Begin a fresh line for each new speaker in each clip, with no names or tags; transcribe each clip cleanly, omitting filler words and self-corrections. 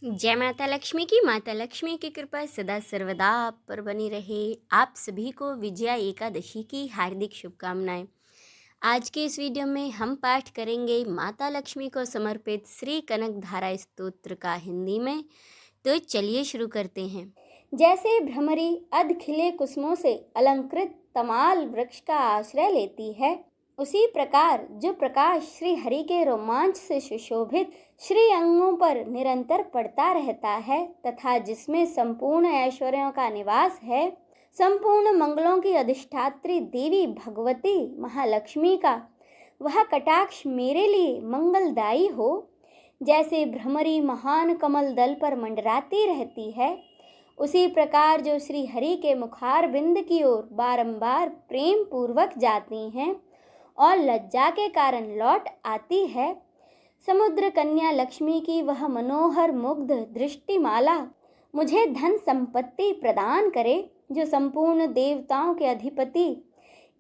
जय माता लक्ष्मी की कृपा सदा सर्वदा आप पर बनी रहे। आप सभी को विजया एकादशी की हार्दिक शुभकामनाएं। आज के इस वीडियो में हम पाठ करेंगे माता लक्ष्मी को समर्पित श्री कनक धारा स्तोत्र का हिंदी में। तो चलिए शुरू करते हैं। जैसे भ्रमरी अध खिले कुसुमों से अलंकृत तमाल वृक्ष का आश्रय लेती है, उसी प्रकार जो प्रकाश श्री हरि के रोमांच से सुशोभित श्री अंगों पर निरंतर पड़ता रहता है तथा जिसमें संपूर्ण ऐश्वर्यों का निवास है, संपूर्ण मंगलों की अधिष्ठात्री देवी भगवती महालक्ष्मी का वह कटाक्ष मेरे लिए मंगलदायी हो। जैसे भ्रमरी महान कमल दल पर मंडराती रहती है, उसी प्रकार जो श्री हरि के मुखार बिंद की ओर बारंबार प्रेम पूर्वक जाती हैं और लज्जा के कारण लौट आती है, समुद्र कन्या लक्ष्मी की वह मनोहर मुग्ध दृष्टिमाला मुझे धन संपत्ति प्रदान करे, जो संपूर्ण देवताओं के अधिपति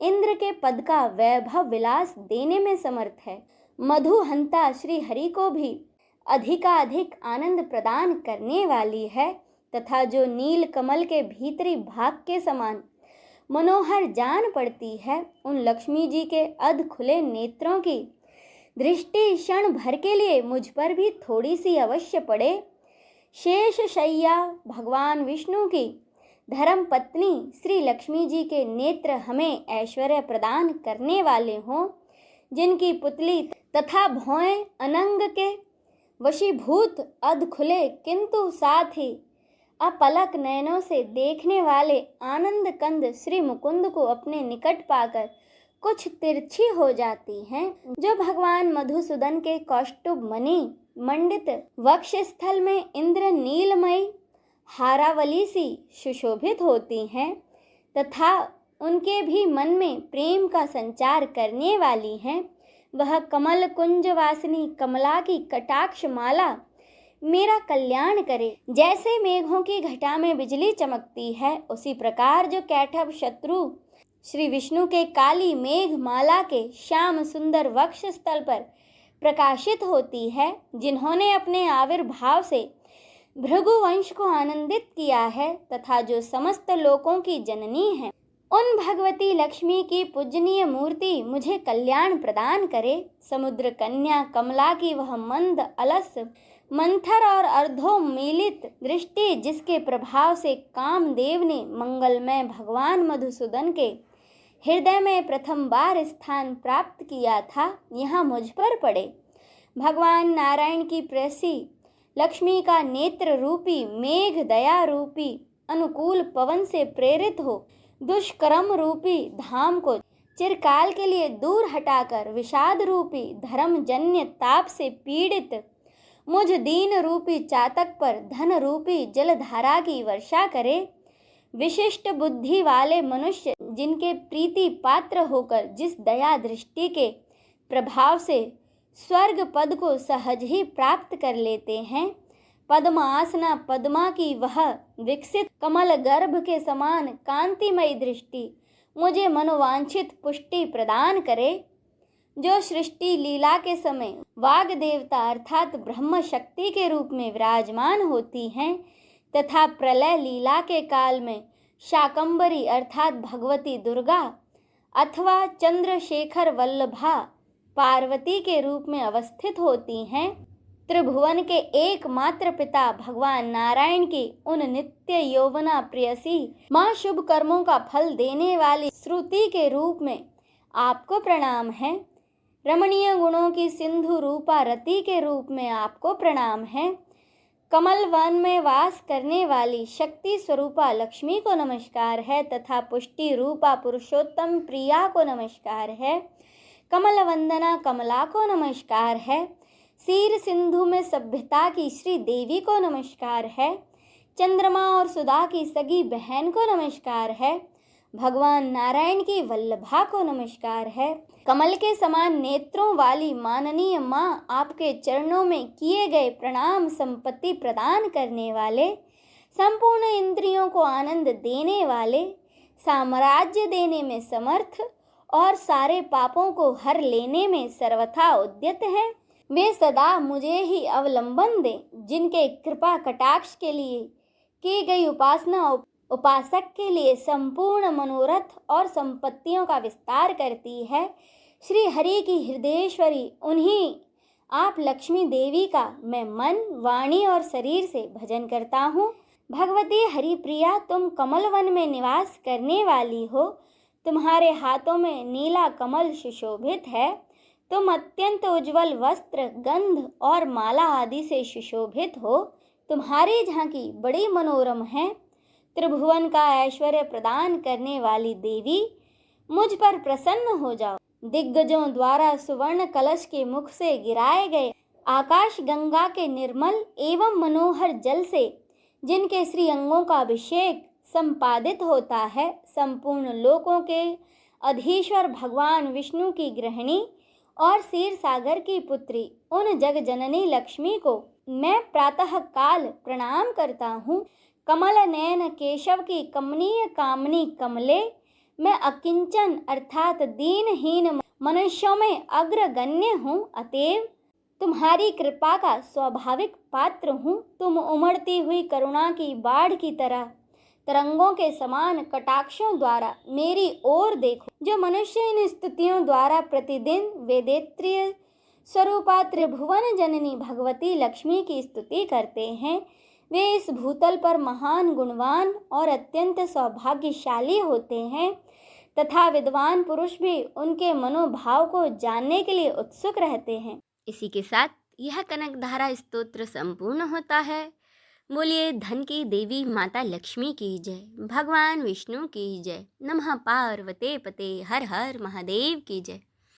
इंद्र के पद का वैभव विलास देने में समर्थ है। मधुहंता श्री हरि को भी अधिकाधिक आनंद प्रदान करने वाली है तथा जो नील कमल के भीतरी भाग के समान मनोहर जान पड़ती है, उन लक्ष्मी जी के अध खुले नेत्रों की दृष्टि क्षण भर के लिए मुझ पर भी थोड़ी सी अवश्य पड़े। शेष शैया भगवान विष्णु की धर्म पत्नी श्री लक्ष्मी जी के नेत्र हमें ऐश्वर्य प्रदान करने वाले हों, जिनकी पुतली तथा भौएं अनंग के वशीभूत अध खुले किंतु साथ ही अपलक नयनों से देखने वाले आनंद कंद श्री मुकुंद को अपने निकट पाकर कुछ तिरछी हो जाती हैं, जो भगवान मधुसूदन के कौस्तुभ मणि मंडित वक्ष स्थल में इंद्र नीलमयी हारावली सी सुशोभित होती हैं तथा उनके भी मन में प्रेम का संचार करने वाली हैं। वह कमल कुंज वासिनी कमला की कटाक्ष माला मेरा कल्याण करे। जैसे मेघों की घटा में बिजली चमकती है, उसी प्रकार जो कैटभ शत्रु श्री विष्णु के काली मेघ माला के श्याम सुंदर वक्ष स्थल पर प्रकाशित होती है, जिन्होंने अपने आविर्भाव से भृगु वंश को आनंदित किया है तथा जो समस्त लोकों की जननी है, उन भगवती लक्ष्मी की पूजनीय मूर्ति मुझे कल्याण प्रदान करे। समुद्र कन्या कमला की वह मंद अलस मंथर और अर्धोमीलित दृष्टि, जिसके प्रभाव से कामदेव ने मंगलमय भगवान मधुसूदन के हृदय में प्रथम बार स्थान प्राप्त किया था, यहाँ मुझ पर पड़े। भगवान नारायण की प्रेयसी लक्ष्मी का नेत्र रूपी मेघ दया रूपी अनुकूल पवन से प्रेरित हो दुष्कर्म रूपी धाम को चिरकाल के लिए दूर हटाकर विषाद रूपी धर्मजन्य ताप से पीड़ित मुझ दीन रूपी चातक पर धन रूपी जलधारा की वर्षा करे। विशिष्ट बुद्धि वाले मनुष्य जिनके प्रीति पात्र होकर जिस दया दृष्टि के प्रभाव से स्वर्ग पद को सहज ही प्राप्त कर लेते हैं, पद्मासना पद्मा की वह विकसित कमल गर्भ के समान कांतिमयी दृष्टि मुझे मनोवांछित पुष्टि प्रदान करे। जो सृष्टि लीला के समय वाग देवता अर्थात ब्रह्म शक्ति के रूप में विराजमान होती हैं तथा प्रलय लीला के काल में शाकंभरी अर्थात भगवती दुर्गा अथवा चंद्रशेखर वल्लभा पार्वती के रूप में अवस्थित होती हैं, त्रिभुवन के एकमात्र पिता भगवान नारायण की उन नित्य यौवना प्रेयसी माँ शुभ कर्मों का फल देने वाली श्रुति के रूप में आपको प्रणाम है। रमणीय गुणों की सिंधु रूपा रति के रूप में आपको प्रणाम है। कमल वन में वास करने वाली शक्ति स्वरूपा लक्ष्मी को नमस्कार है तथा पुष्टि रूपा पुरुषोत्तम प्रिया को नमस्कार है। कमल वंदना कमला को नमस्कार है। सीर सिंधु में सभ्यता की श्री देवी को नमस्कार है। चंद्रमा और सुधा की सगी बहन को नमस्कार है। भगवान नारायण की वल्लभा को नमस्कार है। कमल के समान नेत्रों वाली माननीय माँ, आपके चरणों में किए गए प्रणाम संपत्ति प्रदान करने वाले, संपूर्ण इंद्रियों को आनंद देने वाले, साम्राज्य देने में समर्थ और सारे पापों को हर लेने में सर्वथा उद्यत है। वे सदा मुझे ही अवलंबन दें। जिनके कृपा कटाक्ष के लिए की गई उपासना उपासक के लिए संपूर्ण मनोरथ और संपत्तियों का विस्तार करती है। श्री हरि की हृदयेश्वरी उन्हीं आप लक्ष्मी देवी का मैं मन, वाणी और शरीर से भजन करता हूँ। भगवती हरिप्रिया, तुम कमल वन में निवास करने वाली हो। तुम्हारे हाथों में नीला कमल सुशोभित है। तुम अत्यंत उज्जवल वस्त्र, गंध और माला आदि से सुशोभित हो। तुम्हारी झांकी बड़ी मनोरम है। त्रिभुवन का ऐश्वर्य प्रदान करने वाली देवी, मुझ पर प्रसन्न हो जाओ। दिग्गजों द्वारा सुवर्ण कलश के मुख से गिराए गए आकाश गंगा के निर्मल एवं मनोहर जल से जिनके श्री अंगों का अभिषेक संपादित होता है, संपूर्ण लोकों के अधीश्वर भगवान विष्णु की गृहिणी और क्षीर सागर की पुत्री उन जग जननी लक्ष्मी को मैं प्रातः काल प्रणाम करता हूँ। कमल नयन केशव की कमनीय कामनी कमले, मैं अकिंचन अर्थात दीनहीन मनुष्यों में अग्रगण्य हूँ। अतएव तुम्हारी कृपा का स्वाभाविक पात्र हूँ। तुम उमड़ती हुई करुणा की बाढ़ की तरह तरंगों के समान कटाक्षों द्वारा मेरी ओर देखो। जो मनुष्य इन स्तुतियों द्वारा प्रतिदिन वेदेत्रीय स्वरूपा त्रिभुवन जननी भगवती लक्ष्मी की स्तुति करते हैं, वे इस भूतल पर महान गुणवान और अत्यंत सौभाग्यशाली होते हैं तथा विद्वान पुरुष भी उनके मनोभाव को जानने के लिए उत्सुक रहते हैं। इसी के साथ यह कनकधारा स्तोत्र संपूर्ण होता है। बोलिए धन की देवी माता लक्ष्मी की जय, भगवान विष्णु की जय, नमः पार्वते पते हर हर महादेव की जय।